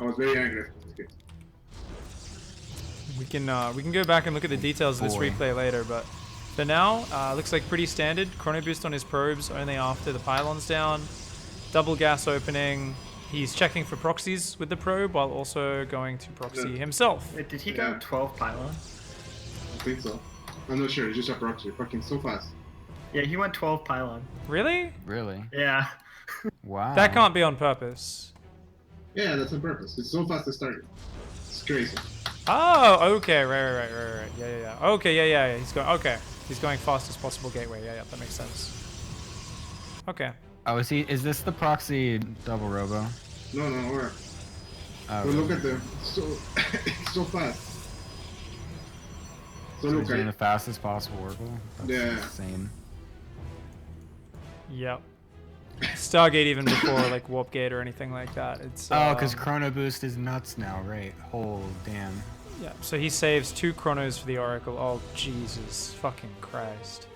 I was very angry. We can go back and look at the details of this replay later, but for now, looks like pretty standard. Chrono boost on his probes only after the pylon's down. Double gas opening. He's checking for proxies with the probe while also going to proxy himself. Wait, did he go 12 pylon? I think so. I'm not sure. It's just a proxy. Fucking so fast. Yeah, he went 12 pylon. Really? Really? Yeah. Wow. That can't be on purpose. Yeah, that's on purpose. It's so fast to start. It's crazy. Oh, okay, right. Yeah. Okay, yeah. He's going fastest possible gateway. Yeah, that makes sense. Okay. Oh, is this the proxy double robo? No, alright. Oh, But look at them. It's so fast. So so look he's doing the at fastest possible orbital? That's Yeah. insane. Yep. Stargate even before like warp gate or anything like that. It's Oh, because Chrono Boost is nuts now, right? Oh, damn. yeah. So he saves 2 chronos for the Oracle. Oh Jesus, fucking Christ.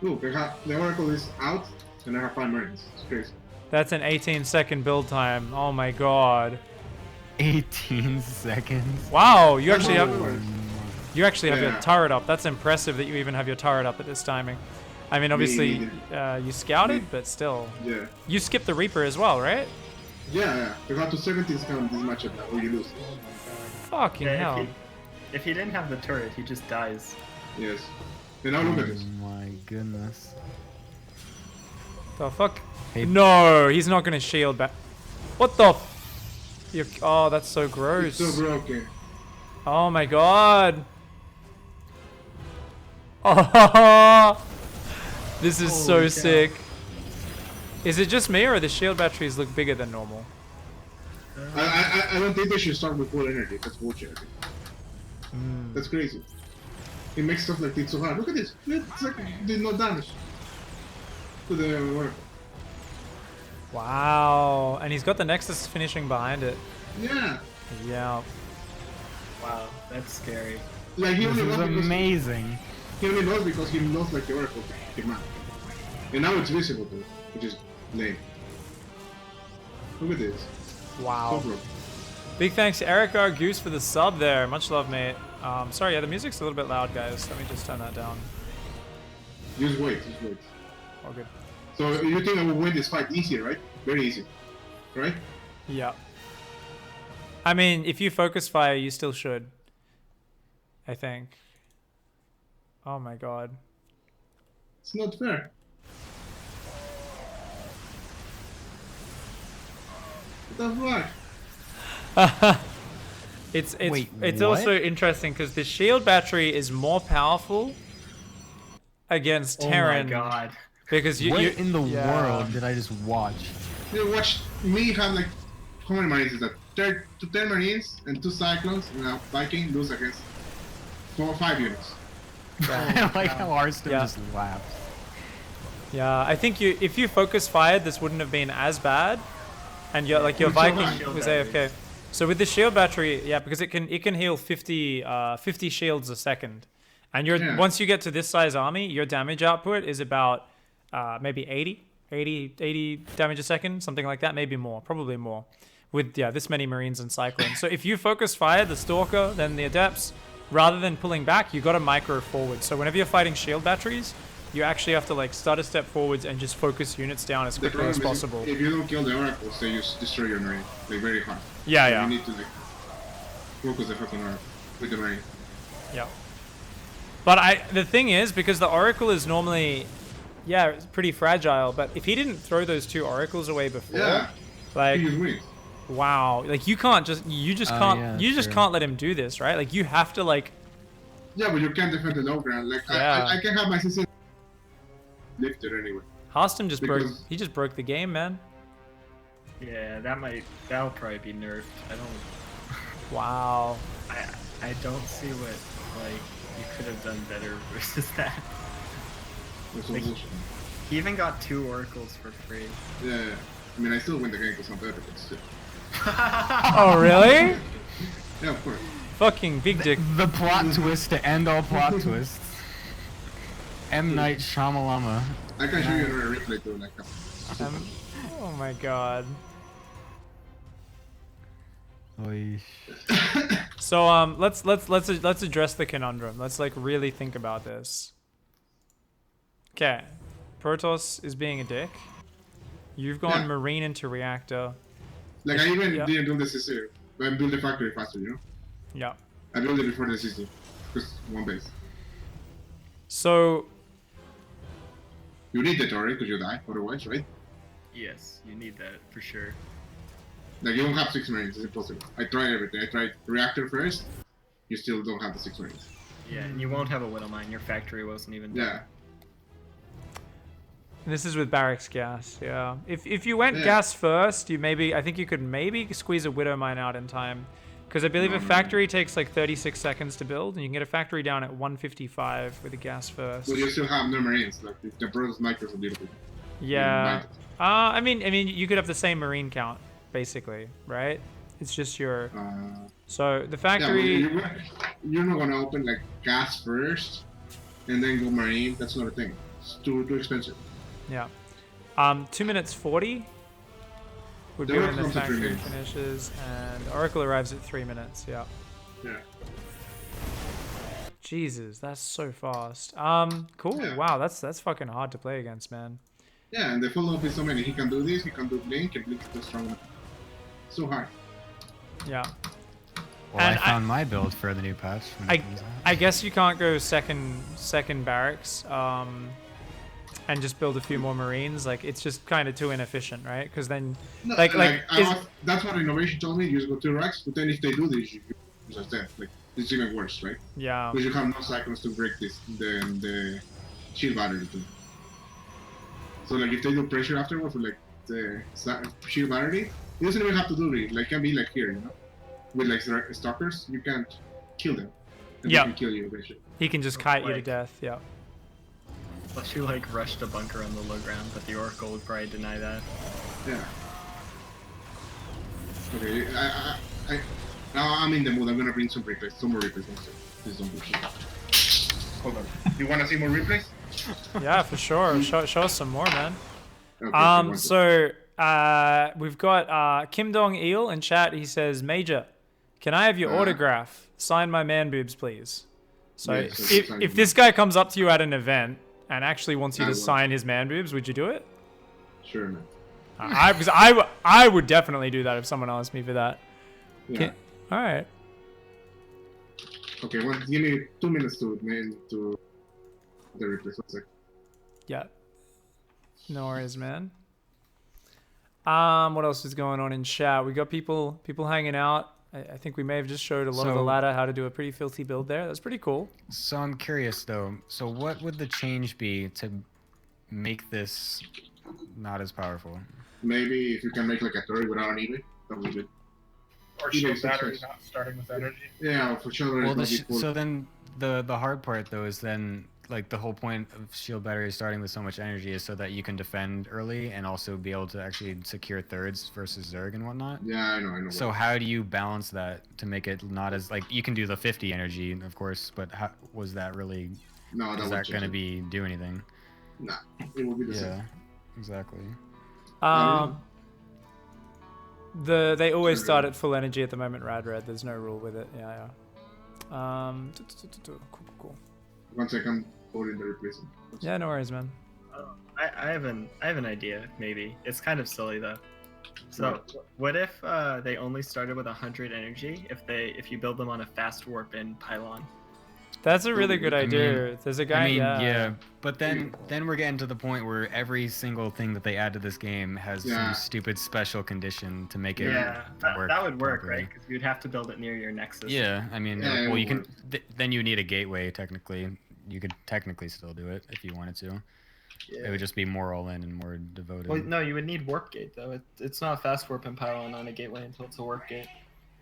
look, the Oracle is out and I have 5 Marines. It's crazy. That's an 18-second build time. Oh my God. 18 seconds. Wow, you actually Oh, have your Yeah. turret up. That's impressive that you even have your turret up at this timing. I mean, obviously, you scouted, but still. Yeah. You skipped the Reaper as well, right? Yeah. You have to 17 count this matchup now or you lose. Fucking Yeah, hell. if he didn't have the turret, he just dies. Yes. And now look at Oh this. my goodness. The fuck? Hey. No, he's not gonna shield back. What the? Oh, that's so gross. It's so broken. Oh my God. Oh, this is so Holy cow. sick. Is it just me, or the shield batteries look bigger than normal? I don't think they should start with full energy. That's bullshit. I think. Hmm. That's crazy. It makes stuff like this so hard. Look at this. It's like did no damage to the Oracle. Wow, and he's got the Nexus finishing behind it. Yeah. Yeah. Wow, that's scary. Like he This only is lost because amazing. he only lost because he lost like the Oracle command. And now it's visible to him, which is lame. Look at this. So Wow. broken. Big thanks to Eric R. Goose for the sub there. Much love, mate. Sorry, yeah, the music's a little bit loud, guys. Let me just turn that down. Just wait. All good. So you think I will win this fight easy, right? Very easy. Right? Yeah. I mean, if you focus fire, you still should. I think. Oh my God. It's not fair. What the fuck? It's Wait, it's what? also interesting because the shield battery is more powerful against Oh Terran my God. because What you in the yeah. world did I just watch? You watch me have like how many Marines is that? 10 Marines and 2 Cyclones and a Viking lose against 4 or 5 units. I like how Arston Yeah. just laughed. Yeah, I think if you focus fired, this wouldn't have been as bad, and your It's so Viking hard. was AFK. So with the shield battery, yeah, because it can heal 50 shields a second, and Yeah. once you get to this size army, your damage output is about maybe 80 damage a second, something like that, maybe more, probably more, with this many Marines and Cyclones. So if you focus fire, the Stalker, then the Adepts, rather than pulling back, you got to micro forward. So whenever you're fighting shield batteries, you actually have to like start a step forwards and just focus units down as The quickly problem as is possible. if you don't kill the Oracles, they just destroy your Marine. Like very hard. Yeah, So yeah. You need to like focus the fucking Oracle with the Marine. Yeah. But the thing is, because the Oracle is normally, it's pretty fragile, but if he didn't throw those 2 Oracles away before, Yeah. like, He just wins. wow, like you just Oh, can't, yeah, you just true. can't let him do this, right? Like you have to like, Yeah, but you can't defend the low ground. Like Yeah. I can have my CC lifted anyway. Harston just Because- he just broke the game, man. Yeah, that'll probably be nerfed. Wow. I don't see what like you could have done better versus that. That's so Like- bullshit. He even got 2 oracles for free. Yeah. I mean, I still win the game because I'm better, but still. Oh, really? Yeah, of course. Fucking big dick. The plot twist to end all plot twists. M. Night Shyamalama. I can show you another replay too, like. Oh my God. Oy. So let's address the conundrum. Let's like really think about this. Okay, Protoss is being a dick. You've gone Yeah. Marine into Reactor. Like, I even Yeah. didn't build the CC. I built the factory faster, you know? Yeah. I built it before the CC. Just one base. So You need the turret because you die otherwise, right? Yes, you need that for sure. Like, you don't have 6 Marines, it's impossible. I tried everything. I tried reactor first, you still don't have the 6 Marines. Yeah, and you won't have a Widow Mine. Your factory wasn't even done. Yeah. this is with Barracks gas. Yeah. If you went Yeah. gas first, I think you could maybe squeeze a Widow Mine out in time. Because I believe No, a no, factory takes like 36 seconds to build, and you can get a factory down at 155 with a gas first. But you still have no Marines. Like, if the Protoss micros a little bit. Yeah. United. I mean, you could have the same Marine count, basically, right? It's just your. So the Yeah, but factory. you're not gonna open like gas first and then go Marine. That's not a thing. It's too expensive. Yeah. 2 minutes 40 would The be when Oracle the comes at 3 factory minutes. finishes, and Oracle arrives at 3 minutes. Yeah. Yeah. Jesus, that's so fast. Cool. Yeah. Wow, that's fucking hard to play against, man. Yeah, and the follow-up is so many. He can do this, he can do Blink, and Blink is too strong. So hard. Yeah. Well, And I found my build for the new patch. When it comes out. I guess you can't go second barracks, and just build a few more Marines. Like it's just kind of too inefficient, right? Because then, No, is- that's what innovation told me. You just go 2 racks, but then if they do this, you just dead. Like it's even worse, right? yeah. Because you have no cycles to break this the shield battery too. So like if they do pressure afterwards with like the shield battery, it doesn't even have to do it. Like it can be like here, you know, with like stalkers, you can't kill them. And Yeah. they can kill you eventually. He can just kite you to Like- death. Yeah. Unless you like rushed a bunker on the low ground, but the Oracle would probably deny that. Yeah. Okay, now I'm in the mood. I'm gonna bring some replays, some more replays. Please don't bullshit. Hold on. You wanna see more replays? Yeah, for sure. Show us some more, man. Okay, So we've got Kim Dong Il in chat. He says, "Major, can I have your autograph? Sign my man boobs, please." So Yeah, so sign if them. this guy comes up to you at an event and actually wants you I to will. sign his man boobs, would you do it? Sure, man. Because I would definitely do that if someone asked me for that. Yeah. All right. Okay, well, give me 2 minutes to the replays. 1 sec. Yeah. No worries, man. What else is going on in chat? We got people hanging out. I think we may have just showed a lot of the So- ladder how to do a pretty filthy build there. That's pretty cool. So I'm curious though. So what would the change be to make this not as powerful? Maybe if you can make like a turret without an EV, that would be good. Or Yeah, shield it's battery just- not starting with energy. Yeah, for sure. Well, It's not so then the hard part though is then like the whole point of shield battery starting with so much energy is so that you can defend early and also be able to actually secure thirds versus Zerg and whatnot. Yeah, I know. So how do you balance that to make it not as like you can do the 50 energy of course, but how was that really No, is that going to be do anything? Nah, it will be the Yeah, same. exactly. They always Sure. start at full energy at the moment. Rad red. There's no rule with it. Yeah. Cool. 1 second, hold in the replacement. Yeah, no worries, man. I have an idea. Maybe it's kind of silly though. So Right. what if they only started with 100 energy? If you build them on a fast warp in pylon. That's a really good I idea. There's a guy. I mean, yeah. yeah, but then we're getting to the point where every single thing that they add to this game has Yeah. some stupid special condition to make it Yeah, that would work, properly. right? Because you'd have to build it near your nexus. Yeah, I mean, Yeah, it well, you would can. Then you need a gateway. Technically, you could technically still do it if you wanted to. It would just be more all in and more devoted. Well, no, you would need warp gate though. It's not a fast warp in pylon on a gateway until it's a warp gate.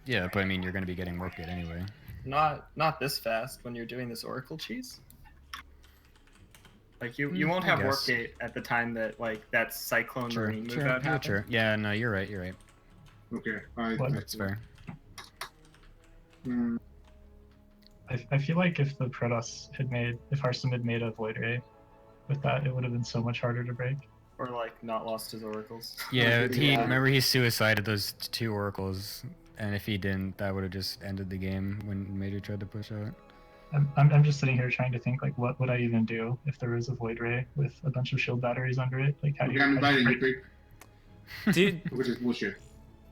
Yeah, but I mean, you're going to be getting warp gate anyway. Not this fast when you're doing this Oracle cheese. Like you won't I have warp guess. gate at the time that like that Cyclone Marine move out happens. sure. Yeah, no, you're right. You're right. Okay, That's fair. Mm, I feel like if the Protoss if Arsene had made a Void Ray with that, it would have been so much harder to break. Or like not lost his oracles. Yeah, Yeah. remember he suicided those 2 oracles And if he didn't, that would have just ended the game when Major tried to push out. I'm just sitting here trying to think like what would I even do if there was a Void Ray with a bunch of shield batteries under it? Like how do Okay, I'm you inviting you, pick, Dude, which is bullshit.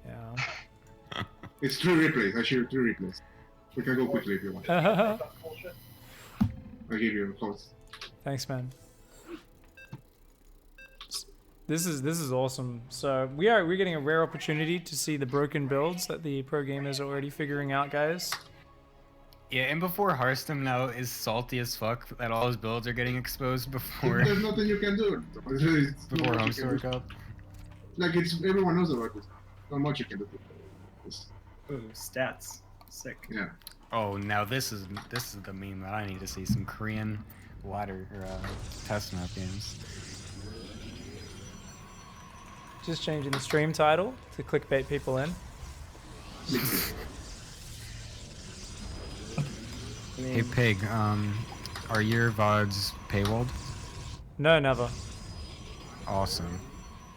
yeah. It's 3 replays. I shoot 3 replays. We can go quickly if you want. I'll give you a host. Thanks, man. This is awesome. So we're getting a rare opportunity to see the broken builds that the pro gamers are already figuring out, guys. Yeah, and before Hearthstone now is salty as fuck that all his builds are getting exposed before There's nothing you can do. before Not much you Homestuck can do. Cup. Like it's everyone knows about this. Not much you can do. It's, Ooh, stats. Sick. yeah. Oh, now this is the meme that I need to see, some Korean ladder or test map games. Just changing the stream title to clickbait people in. I mean, Hey Pig, are your VODs paywalled? No, never. Awesome.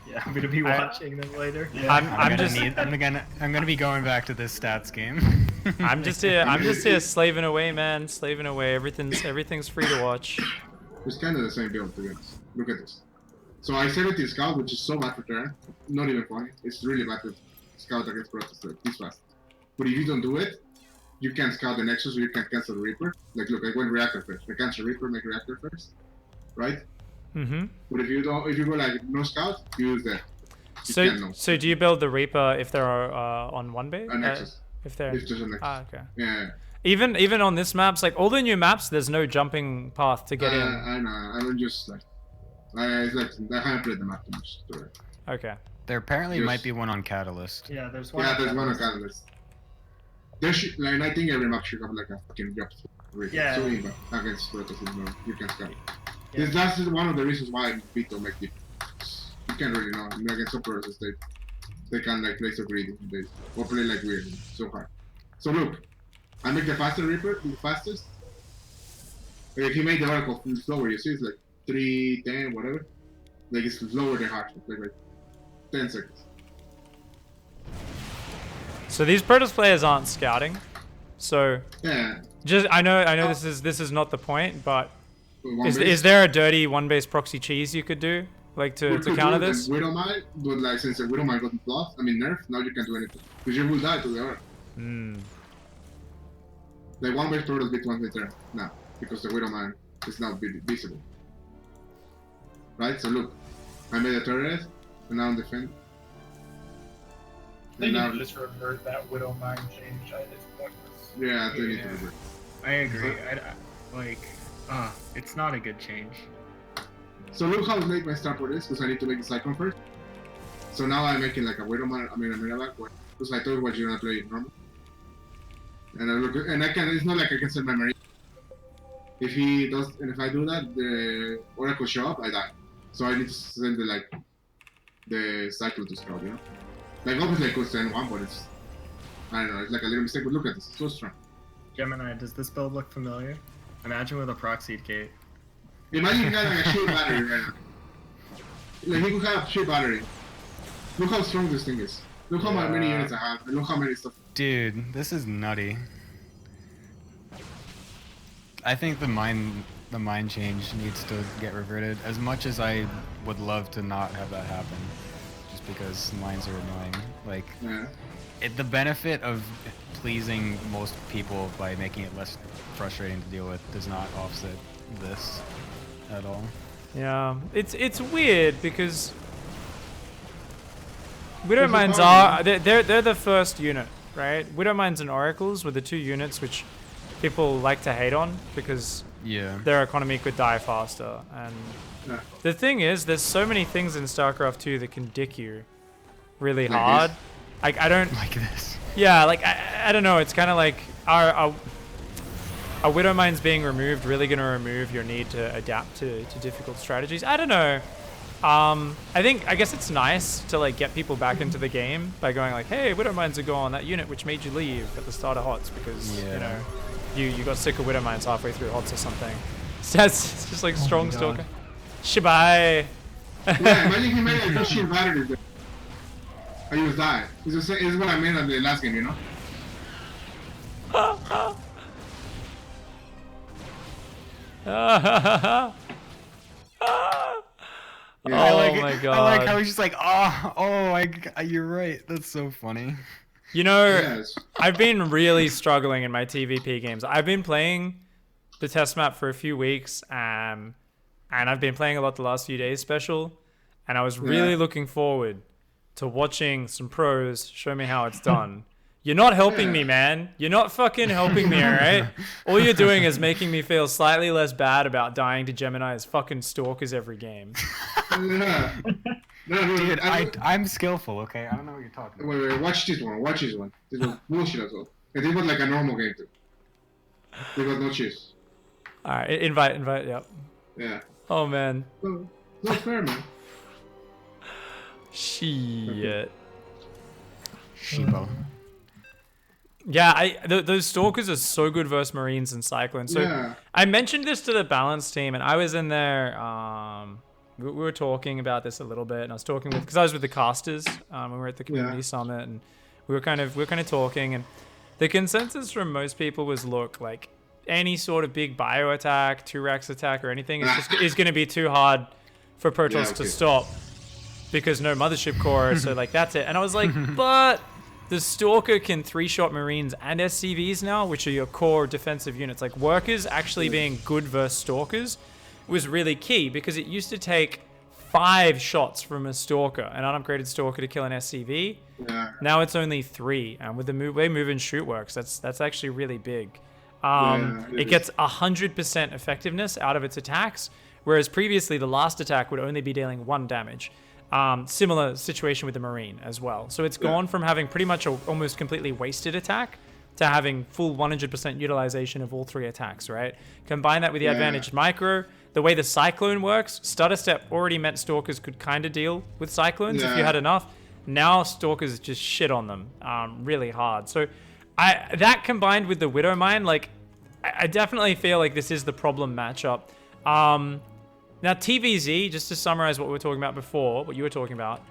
yeah, I'm gonna be watching them later. Yeah. I'm gonna be going back to this stats game. I'm just here slaving away, man, slaving away. Everything's free to watch. It's kind of the same build, to be honest. Look at this. So I 70 Scout, which is so bad for Terran. Not even funny. It's really bad for Scout against Protoss this fast. But if you don't do it, you can Scout the Nexus or you can cancel the Reaper. Like, look, I went Reactor first. I cancel Reaper, make Reactor first. Right? Mm-hmm. But if you go like no Scout, you use that. You can no. So do you build the Reaper if they're on one base? A Nexus. If they're It's just a Nexus. okay. Yeah. Even on this maps, like all the new maps, there's no jumping path to get in. I know. I don't just like. It's like I haven't played the map too much. So, Okay. There apparently Yes. might be one on Catalyst. Yeah, there's one. yeah, there's one on Catalyst. There should, like, I think every map should have like a fucking drop. Yeah. So even against Protoss, you can Scout. Yeah. That's one of the reasons why Vito make it. You can't really know. I mean, against some Protoss, they can like play so greedy. They or play like weird, so hard. So look, I make the faster Reaper, the fastest. If he made the Oracle slower, you see it's like 3:10, whatever. Like it's slower than hard, like 10 seconds. So these Protoss players aren't scouting. So Yeah. I know this is not the point, but One is base. there a dirty one base proxy cheese you could do like We to could counter do it, this? and Widowmine, but like since the Widowmine got buffed, I mean nerfed, now you can do anything. Because you will die to the Oracle. Hmm. Like one base Protoss beat one base turn now, because the Widowmine is now visible. Right? So look, I made a turret, and now I'm defending. They And need now, to just revert that Widow Mine change. It's pointless. yeah, they need to Yeah. revert. I agree. It's not a good change. So look how late my starport is, because I need to make the Cyclone first. So now I'm making like a Widowmine, I mean a Miralac, because I told you what you're gonna play normal. And I look, and I can, it's not like I can send my Marine. If he does, and if I do that, the Oracle show up, I die. So I need to send the Cyclone to scout, you know? Like obviously I could send one, but it's, I don't know, it's like a little mistake, but look at this, it's so strong. Gemini, does this build look familiar? Imagine with a proxied gate. Imagine you got like a shield battery right now. Like he could have a shield battery. Look how strong this thing is. Look how many Yeah. units I have, and look how many stuff. Dude, this is nutty. I think the mine change needs to get reverted. As much as I would love to not have that happen, just because mines are annoying. Like, Yeah. the benefit of pleasing most people by making it less frustrating to deal with does not offset this at all. Yeah, it's weird because Widow There's a Mines problem. are they're the first unit, right? Widow Mines and Oracles were the two units which people like to hate on because Yeah. their economy could die faster. And Yeah. the thing is, there's so many things in StarCraft 2 that can dick you really Like hard. this? Like I don't. Like this. Yeah, like I don't know. It's kind of like are Widow Mines being removed really going to remove your need to adapt to difficult strategies? I don't know. I guess it's nice to like get people back into the game by going like, hey, Widow Mines are gone. That unit which made you leave at the start of HOTS because you Yeah. know you got sick of Widow Mines halfway through HOTS or something. So it's just like Oh my strong God. stalker. Shibai. Yeah, imagine he made like a shield battery there. I just die. It's what I made on the last game, you know? Yeah. I Oh like my it. god. I like how he's just like, you're right. That's so funny. You know, Yes. I've been really struggling in my TVP games. I've been playing the test map for a few weeks, and I've been playing a lot the last few days special, and I was really Yeah. looking forward to watching some pros show me how it's done. You're not helping me, Yeah. man. You're not fucking helping me, alright? All you're doing is making me feel slightly less bad about dying to Gemini as fucking stalkers every game. Yeah. No, Dude, I'm skillful, okay? I don't know what you're talking about. Wait, watch this one. Watch this one. This was bullshit as well. And this was like a normal game too. There was no cheese. Alright, invite, yep. Yeah. Oh man. No, it's not fair, man. Shit. Shibo. Yeah, those stalkers are so good versus Marines and Cyclones. So Yeah. I mentioned this to the balance team, and I was in there. We were talking about this a little bit, and I was talking with because I was with the casters when we were at the community summit, and we were kind of talking, and the consensus from most people was, look, like any sort of big bio attack, 2-Rex attack, or anything is going to be too hard for Protoss to okay. stop because no mothership core. So like that's it. And I was like, but the Stalker can 3-shot Marines and SCVs now, which are your core defensive units. Like Workers actually being good versus Stalkers was really key because it used to take 5 shots from a Stalker, an unupgraded Stalker, to kill an SCV. Yeah. Now it's only 3, and with the way Move and Shoot works, that's actually really big. It It gets 100% effectiveness out of its attacks, whereas previously the last attack would only be dealing 1 damage. Similar situation with the Marine as well. So it's gone from having pretty much a almost completely wasted attack to having full 100% utilization of all 3 attacks, right? Combine that with the advantaged micro, the way the Cyclone works, Stutter Step already meant Stalkers could kind of deal with Cyclones if you had enough. Now Stalkers just shit on them really hard. So that combined with the Widowmine, like I definitely feel like this is the problem matchup. Now TVZ, just to summarize what we were talking about before, what you were talking about,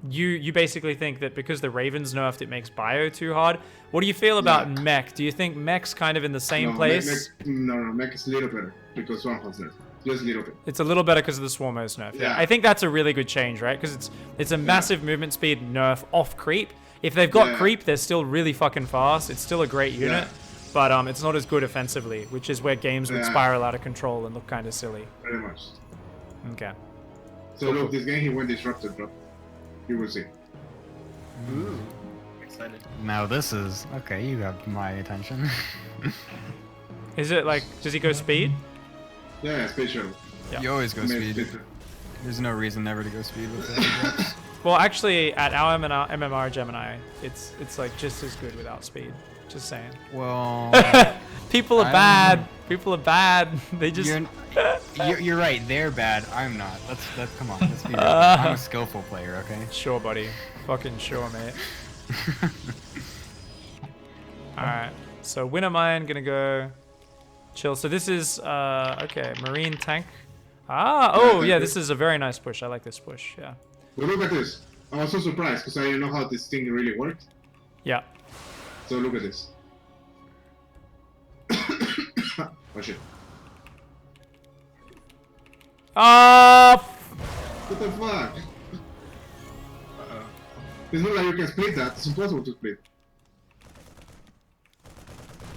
you basically think that because the Ravens nerfed it makes bio too hard. What do you feel about Mech? Do you think Mech's kind of in the same place? Mech is a little better because Swarmhouse nerf. Just a little bit. It's a little better because of the Swarm Host nerf. Yeah. I think that's a really good change, right? Because it's a massive movement speed nerf off creep. If they've got creep, they're still really fucking fast. It's still a great unit, but it's not as good offensively, which is where games would spiral out of control and look kind of silly. Very much. Okay. So look, this game he went disrupted, bro. You will see. Ooh, excited. Now this is okay. You got my attention. Is it like, does he go speed? Yeah, space shuttle. Yeah. You always go Made speed. it. There's no reason never to go speed with it. Well, actually, at our MMR Gemini, it's like just as good without speed. Just saying. Well, People are bad. People are bad. They just. you're right. They're bad. I'm not. Let's come on. Let's be real. I'm a skillful player. Okay. Sure, buddy. Fucking sure, mate. Alright. So, Wintermine gonna go chill. So, this is, okay, Marine tank. Oh, yeah, this is a very nice push. I like this push, yeah. But look at this. I was so surprised because I didn't know how this thing really worked. Yeah. So look at this. Oh shit. What the fuck? It's not like you can split that. It's impossible to split.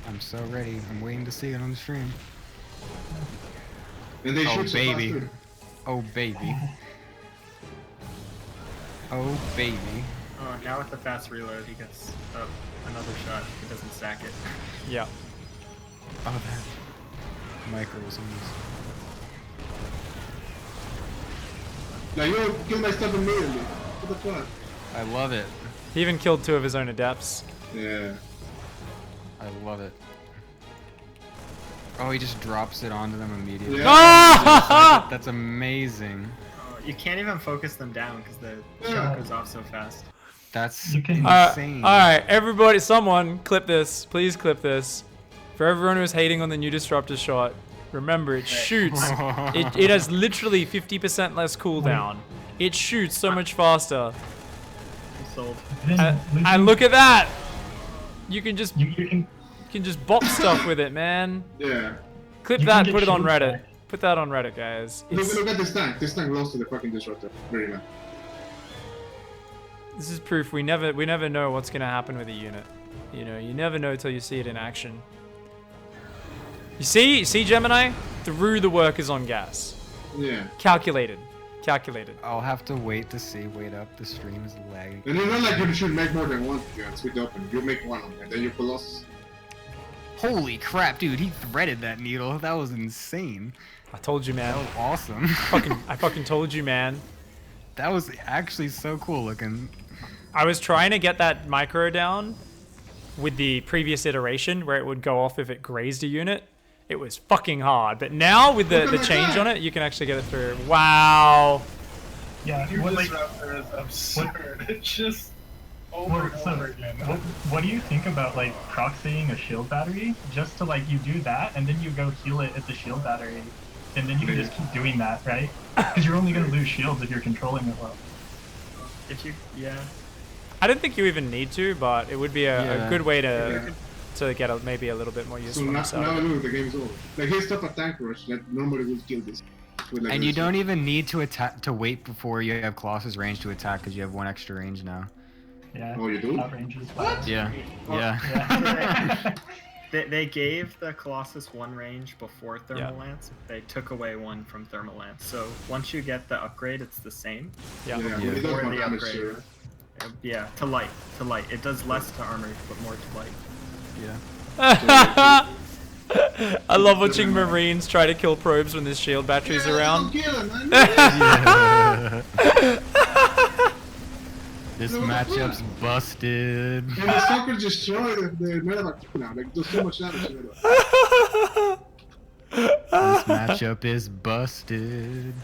I'm so ready. I'm waiting to see it on the stream. And they Oh shoot so baby. fast too. Oh baby. Oh baby. Oh, now with the fast reload, he gets another shot. He doesn't stack it. Yeah. Oh, that micro was almost. Like, yo, kill my stuff immediately. What the fuck? I love it. He even killed 2 of his own adepts. Yeah. I love it. Oh, he just drops it onto them immediately. Yeah. That's amazing. Oh, you can't even focus them down because the shot goes off so fast. That's You can- insane. Alright, everybody, someone, clip this. Please clip this. For everyone who's hating on the new Disruptor shot, remember, it shoots. It has literally 50% less cooldown. It shoots so much faster. sold. Then losing- And look at that! You can just you can just bop stuff with it, man. Yeah. Clip You that, can get put it on shield Reddit. back. Put that on Reddit, guys. It's- Look at this tank. This tank lost to the fucking disruptor. Very nice. This is proof we never know what's gonna happen with a unit. You know, you never know till you see it in action. You see, Gemini? Through the workers on gas. Yeah. Calculated. I'll have to wait to see. Wait up, the stream is lagging. And it's not like you should make more than one guns with open. You make one of them, then you Colossus. Holy crap, dude! He threaded that needle. That was insane. I told you, man. That was awesome. I fucking told you, man. That was actually so cool looking. I was trying to get that micro down with the previous iteration where it would go off if it grazed a unit. It was fucking hard. But now with the change on it, you can actually get it through. Wow. Yeah, Your what, like, disruptor is absurd. It's just over and so over again. what do you think about like proxying a shield battery? Just to like you do that and then you go heal it at the shield battery, and then you can just keep doing that, right? Because you're only gonna lose shields if you're controlling it well. If you, yeah. I don't think you even need to, but it would be a Yeah. good way Yeah. to get maybe a little bit more So usefulness now out of it. look, the game's over. Like here's stuff a tank rush that normally would kill this. With like And you this. don't even need to attack to wait before you have Colossus range to attack because you have 1 extra range now. Yeah. Oh, you do? Outranges. Yeah. Well, Yeah. Yeah. They gave the Colossus 1 range before Thermal Yeah. Lance. They took away 1 from Thermal Lance. So once you get the upgrade, it's the same. Yeah. Yeah, Yeah. it does Or more the damage upgrade. to Yeah, to light. It does less to armor, but more to light. Yeah. I love watching Marines try to kill probes when there's shield batteries around. Kill him, man. This No, matchup's busted. And the stalker destroy the medevac now. Like does so much damage to medevac. This matchup is busted.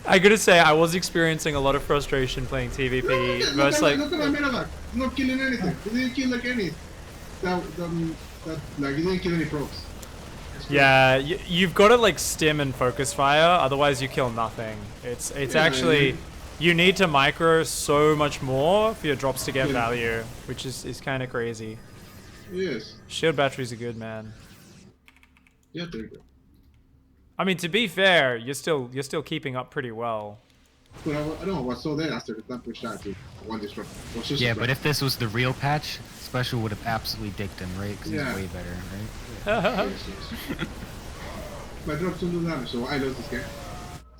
I gotta say, I was experiencing a lot of frustration playing TVP versus like. Look at my medevac. Not killing anything. He didn't kill like any. Like he didn't kill any probes. Yeah, you've got to like stim and focus fire, otherwise you kill nothing. It's Yeah, actually yeah. you need to micro so much more for your drops to get Yeah. value, which is kind of crazy. Yes. Shield batteries are good, man. Yeah, there you go. I mean, to be fair, you're still keeping up pretty well. But I don't know. I was so dead after the time push that to one disrupt. Was just Yeah, but if this was the real patch, Special would have absolutely dicked him, right? Because Yeah. he's way better, right? Yes, yes. My drops don't do damage, so I lost this game.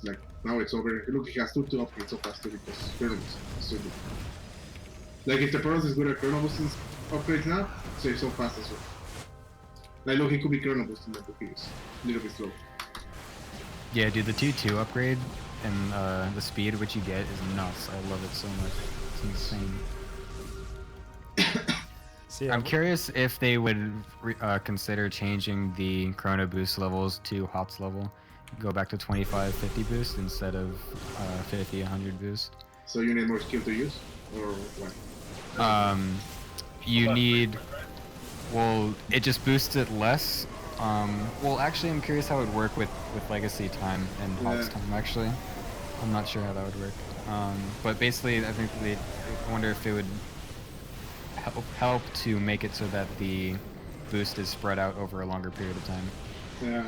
Like now it's over. Look, he has two upgrades so fast too because Chronos is so good. Like if the Chronos is good at Chrono boosting upgrades now, so it's so fast as well. Like look, he could be Chrono boosting, but he's a little bit slow. Yeah, dude, the 2-2 upgrade and the speed which you get is nuts. I love it so much. It's insane. So, yeah, I'm curious if they would consider changing the Chrono boost levels to Hops level. Go back to 25, 50 boost instead of 50, 100 boost. So you need more skill to use, or what? You need... Well, it just boosts it less. Well, actually, I'm curious how it would work with Legacy time and Hops Yeah. time, actually. I'm not sure how that would work. But basically, I think I wonder if it would help to make it so that the boost is spread out over a longer period of time. Yeah.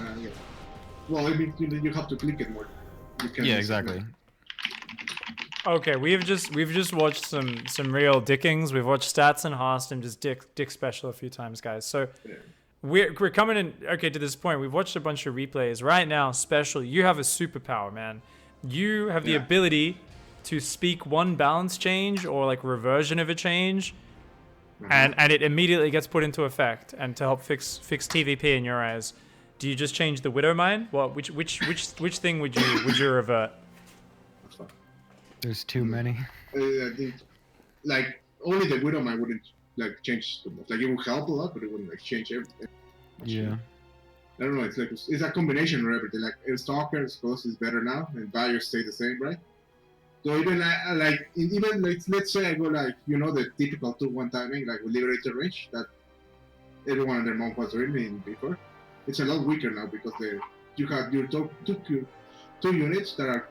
Well, I mean, you have to click it more. You can Yeah, use it, exactly. like- Okay, we've just watched some real dickings. We've watched Stats and Harstem just dick special a few times, guys. So Yeah. we're coming in to this point. We've watched a bunch of replays. Right now, Special, you have a superpower, man. You have the Yeah. ability to speak one balance change or like reversion of a change, and it immediately gets put into effect and to help fix TVP in your eyes. Do you just change the Widow Mine? What which thing would you revert? That's fine. There's too many. I think, like, only the Widow Mine wouldn't, like, change too much. Like, it would help a lot, but it wouldn't, like, change everything. Yeah. I don't know, it's a combination of everything. Like, if Stalker, Colossus is better now, and Value stay the same, right? So even, even, like, let's say I go, like, you know, the typical 2-1 timing, like, with Liberator range, that everyone and their mom was reading before. It's a lot weaker now, because you have your two units that are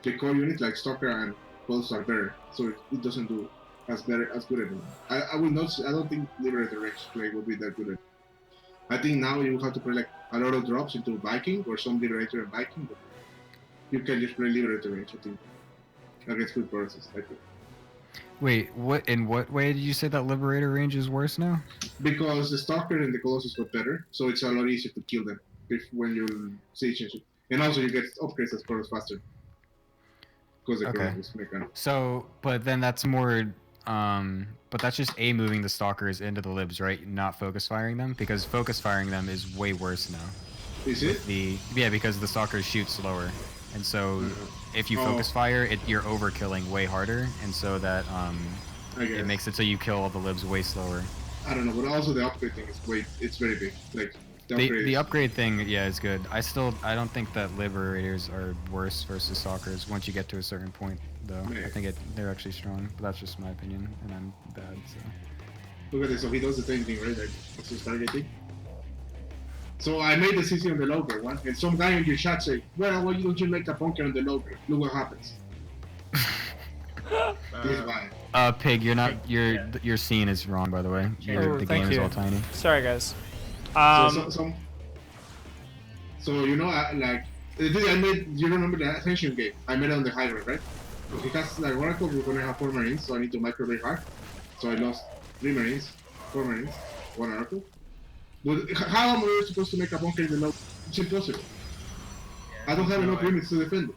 the core units, like Stalker and Colossus are better, so it doesn't do as good anymore. I will not. I don't think Liberator range play will be that good. I think now you have to play like a lot of drops into Viking or some Liberator and Viking. But you can just play Liberator range. I think against good process. I think. Wait, what? In what way did you say that Liberator range is worse now? Because the Stalker and the Colossus got better, so it's a lot easier to kill them when you siege and shit. And also you get upgrades as faster. Because the Okay. Colossus mechanic. So, but then that's more. But that's just moving the stalkers into the libs, right? Not focus firing them, because focus firing them is way worse now. Is it? Because the stalkers shoot slower, and so if you Oh. focus fire, you're overkilling way harder, and so that I guess. it makes it so you kill all the libs way slower. I don't know, but also the upgrade thing it's very big. Like The upgrade thing, yeah, is good. I don't think that liberators are worse versus stalkers once you get to a certain point, though. Yeah. I think they're actually strong, but that's just my opinion, and I'm bad. So. Look at this. So he does the same thing, right? Like it's just targeting. So I made the CC on the lower one, and some guy in your chat say, "Well, why don't you make a bunker on the lower? Look what happens." This is why. Pig, you're not. Your scene is wrong, by the way. Oh, The thank game is you. all tiny. Sorry, guys. So you know, like the thing I made. You remember the Ascension game? I made it on the high ground, right? So because like Oracle, we're gonna have 4 Marines, so I need to micro very hard. So I lost 3 Marines, 4 Marines, 1 Oracle. But how am I supposed to make a bunker in the low? It's impossible. I don't have enough units to defend it.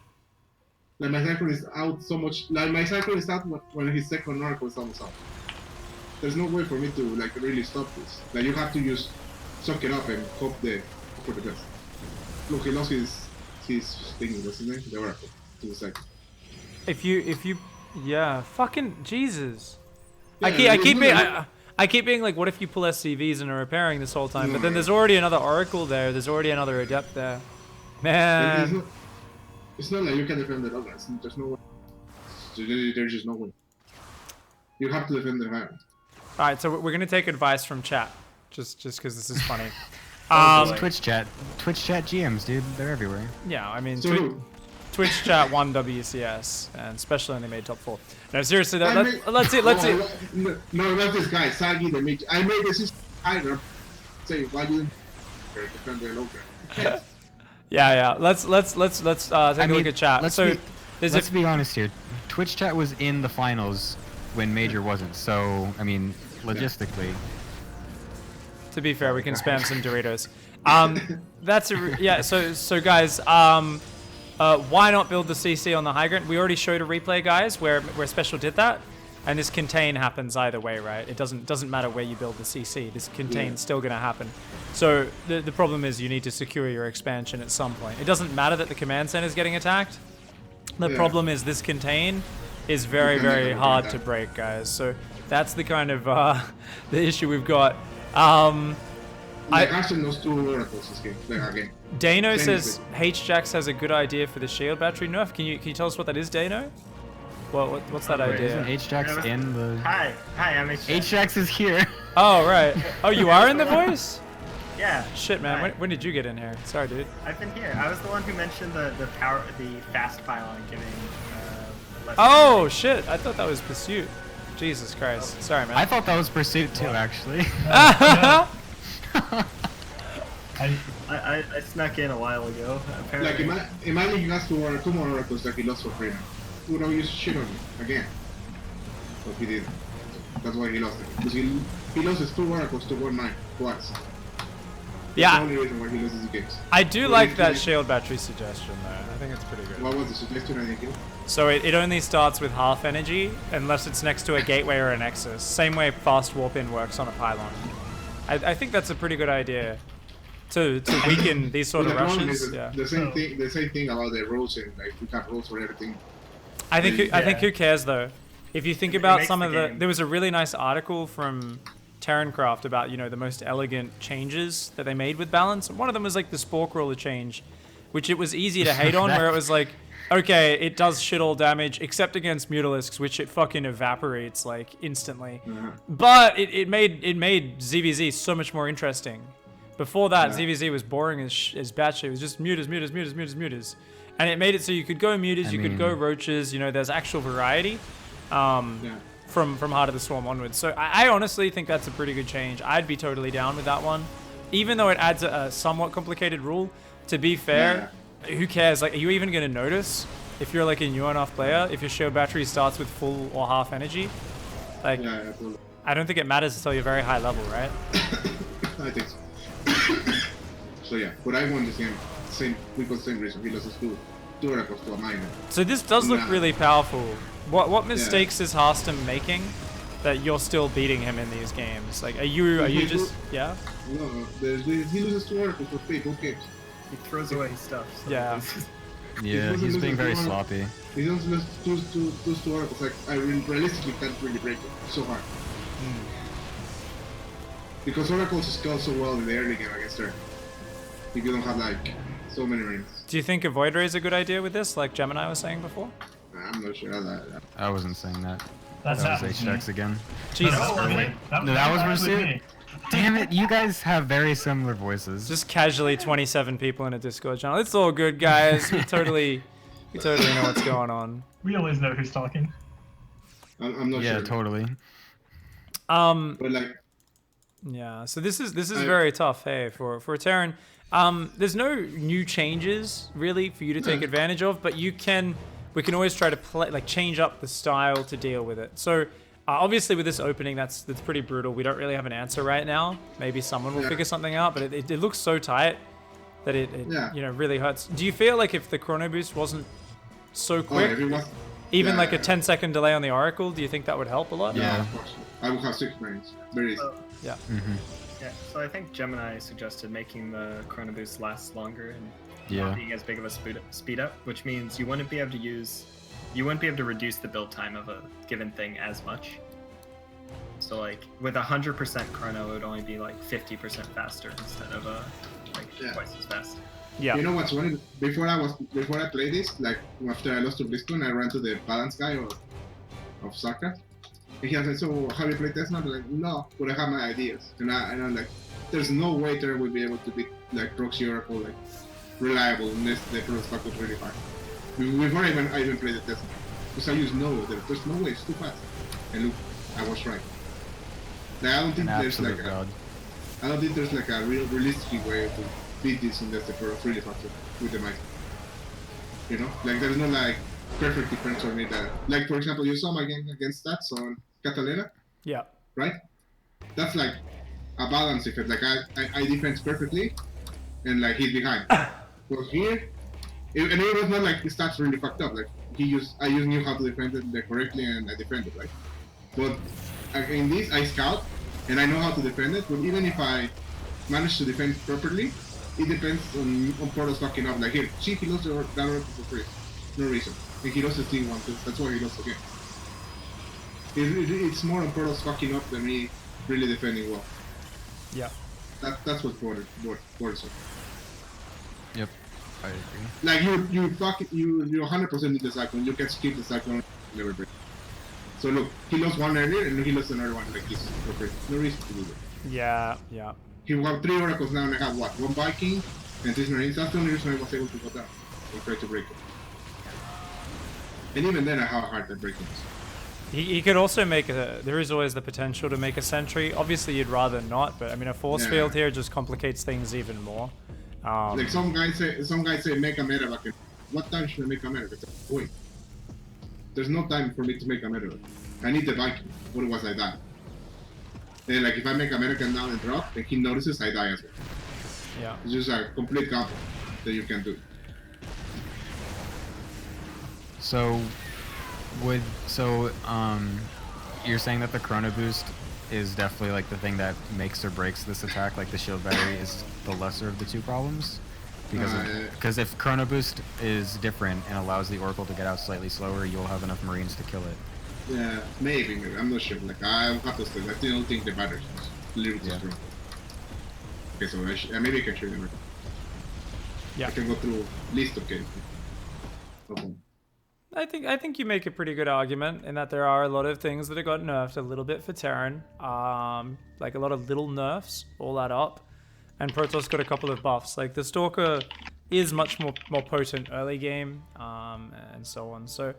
Like my cycle is out so much. Like my cycle is out when his second Oracle is almost out. There's no way for me to like really stop this. Like you have to just suck it up and hope for the best. Look, he lost his thing. What's his name? The Oracle to the second. If you, yeah, fucking Jesus. Yeah, I keep being like, what if you pull SCVs and are repairing this whole time? But then there's already another Oracle there. There's already another Adept there. Man. It's not like you can defend the Logan. There's no way. There's just no way. You have to defend the Iron. All right, so we're gonna take advice from chat, just because this is funny. Twitch chat GMs, dude, they're everywhere. Yeah, I mean, So Twitch chat won WCS, and special only made top 4. No, seriously, I made- let's see. No, not this guy, Sagi. I made this Iron. Say why you defend the Logan? Yeah. Let's take a look at chat. Let's be honest here. Twitch chat was in the finals when Major wasn't. So I mean, logistically. To be fair, we can spam some Doritos. So guys, why not build the CC on the high ground? We already showed a replay, guys, where Special did that, and this contain happens either way, right? It doesn't matter where you build the CC. This contain's still gonna happen. So the problem is you need to secure your expansion at some point. It doesn't matter that the command center is getting attacked. The problem is this contain is very, very hard to break, guys. So that's the kind of the issue we've got. Like Arsenal knows 2 Oracles this game. Like again. Dano Same says thing. HJax has a good idea for the shield battery nerf. Can you tell us what that is, Dano? What's that idea? Isn't HJax in the? Hi, I'm HJax. HJax is here. Oh right. Oh, you are in the voice? Yeah. Shit, man. Hi. When did you get in here? Sorry, dude. I've been here. I was the one who mentioned the fast pylon giving. Less Oh shit! I thought that was Pursuit. Jesus Christ. Sorry, man. I thought that was Pursuit too, actually. I snuck in a while ago. Apparently. Like imagine you got 2 more Oracles that he lost for free now. Who don't use shit on you again? But he did. That's why he lost it. Because he loses 2 Oracles to 1-9 twice. That's the Yeah, only reason why he loses the games. I do Well, like you that can- shield battery suggestion though. I think it's pretty good. What was the suggestion I didn't get? So it only starts with half energy unless it's next to a gateway or a nexus. Same way fast warp in works on a pylon. I think that's a pretty good idea to weaken these sort But of the problem rushes. is Yeah. the same thing about the rolls and like we have rolls for everything. I think who cares though? If you think It about makes some the of the, game. there was a really nice article from Terrancraft about the most elegant changes that they made with balance. One of them was like the Spork Roller change, which it was easy to hate on, where it was like, okay, it does shit all damage except against Mutalisks, which it fucking evaporates like instantly. But it made ZVZ so much more interesting. Before that, ZVZ was boring as batshit. It was just mutas. And it made it so you could go mutas, you could go roaches. There's actual variety. from Heart of the Swarm onwards. So I honestly think that's a pretty good change. I'd be totally down with that one, even though it adds a somewhat complicated rule. To be fair, who cares? Like, are you even gonna notice if you're like a new enough player if your shield battery starts with full or half energy? Like, Totally. I don't think it matters until you're very high level, right? I think so. So yeah, but I won the same because same reason. He loses two oracles to a minor. So this does look Nah. really powerful. What mistakes is Harstem making that you're still beating him in these games? Like, are you just yeah? No, he loses two oracles for free. Who cares? He throws away stuff. So Yeah. Yeah, doesn't he's lose being the very one. sloppy. He doesn't lose two oracles. Like realistically can't really break it. It's so hard. Because oracles scale so well in the early game against her. If you don't have like so many rings. Do you think a Void Ray is a good idea with this, like Gemini was saying before? I'm not sure. I wasn't saying that. That's That was happened. HX again. Jesus No, Christ. wait, No, that was actually Mercy? me. Damn it, you guys have very similar voices. Just casually 27 people in a Discord channel. It's all good, guys. We totally know what's going on. We always know who's talking. I'm not Yeah, sure. totally. But like, Yeah, so this is very tough, hey, for Terran. There's no new changes really for you to take advantage of, but we can always try to play, like, change up the style to deal with it. So obviously with this opening, that's pretty brutal. We don't really have an answer right now. Maybe someone will figure something out, but it looks so tight that it you know, really hurts. Do you feel like if the chrono boost wasn't so quick, if it was, even like a 10-second delay on the Oracle, do you think that would help a lot? Yeah. of course. I will have 6 rings. Very easy. Yeah. Yeah, so I think Gemini suggested making the Chrono Boost last longer and Yeah. not being as big of a speed up, which means you wouldn't be able to reduce the build time of a given thing as much. So like with 100% chrono, it would only be like 50% faster instead of twice as fast. Yeah. You know what's funny? Before I played this, like after I lost to BlizzCon, I ran to the balance guy of Saka. And he was like, so have you played Tesla? I'm like, no, but I have my ideas. And I'm like, there's no way Terra will be able to beat like Proxy Oracle like reliable unless the pro stack was really hard. Before I even played the Tesla. Because I use Nova, there's no way, it's too fast. And look, I was right. Like, I don't think An there's absolute like god. I don't think there's like a realistic way to beat this unless the pro is really fast with the mic. You know? Like there's no like perfect defense on it that like for example you saw my game against stats on Catalina, Yeah. right? That's like a balance effect. Like I defend perfectly and like he's behind. But here and it was not like his stats really fucked up. Like I just knew how to defend it like, correctly and I defended, right? But in this I scout and I know how to defend it, but even if I manage to defend properly, it depends on Porto's fucking up. Like here, he lost that oracle for free. No reason. And he lost the team one too. That's why he lost the game. It's more on Porto's fucking up than me really defending well. Yeah. That's what borders on. Yep. I agree. Like you 100% need the cyclone. You can skip the cyclone never break. So look, he lost one earlier and he lost another one like this for free. No reason to do that. Yeah. Yeah. He will have 3 oracles now and I have what? 1 Viking and 3 Marines. That's the only reason I was able to go down. I tried to break it. And even then I have a hard time breaking this. He could also make there is always the potential to make a sentry. Obviously, you'd rather not, but I mean, a force Yeah. field here just complicates things even more. Like some guys say make a meta back. What time should I make a meta? Wait. There's no time for me to make a meta. I need the Viking. Otherwise I die. And like if I make American down and drop, and he notices I die as well. Yeah. It's just a complete combo that you can do. So, you're saying that the chrono boost is definitely like the thing that makes or breaks this attack, like the shield battery is the lesser of the two problems? Because if chrono boost is different and allows the oracle to get out slightly slower, you'll have enough marines to kill it. Yeah, maybe. I'm not sure. Like I'll have to still. I still don't think the battery is a little too Yeah. strong. Okay, so maybe I can show them. Yeah. I can go through list of cases. Okay. I think you make a pretty good argument in that there are a lot of things that have got nerfed a little bit for Terran. Like a lot of little nerfs all add up. And Protoss got a couple of buffs. Like the Stalker is much more potent early game, and so on. So